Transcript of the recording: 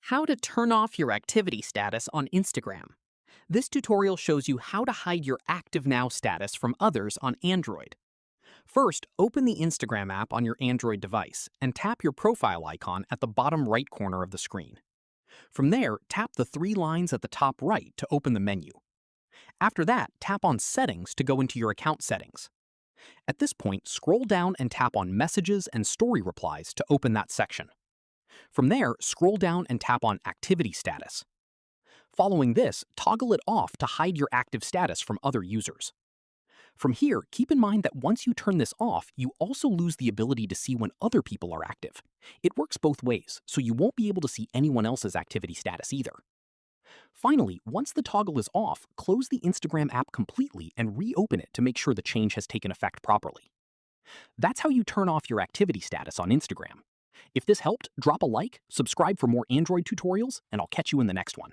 How to turn off your activity status on Instagram. This tutorial shows you how to hide your Active Now status from others on Android. First, open the Instagram app on your Android device and tap your profile icon at the bottom right corner of the screen. From there, tap the three lines at the top right to open the menu. After that, tap on Settings to go into your account settings. At this point, scroll down and tap on Messages and Story Replies to open that section. From there, scroll down and tap on Activity Status. Following this, toggle it off to hide your active status from other users. From here, keep in mind that once you turn this off, you also lose the ability to see when other people are active. It works both ways, so you won't be able to see anyone else's activity status either. Finally, once the toggle is off, close the Instagram app completely and reopen it to make sure the change has taken effect properly. That's how you turn off your activity status on Instagram. If this helped, drop a like, subscribe for more Android tutorials, and I'll catch you in the next one.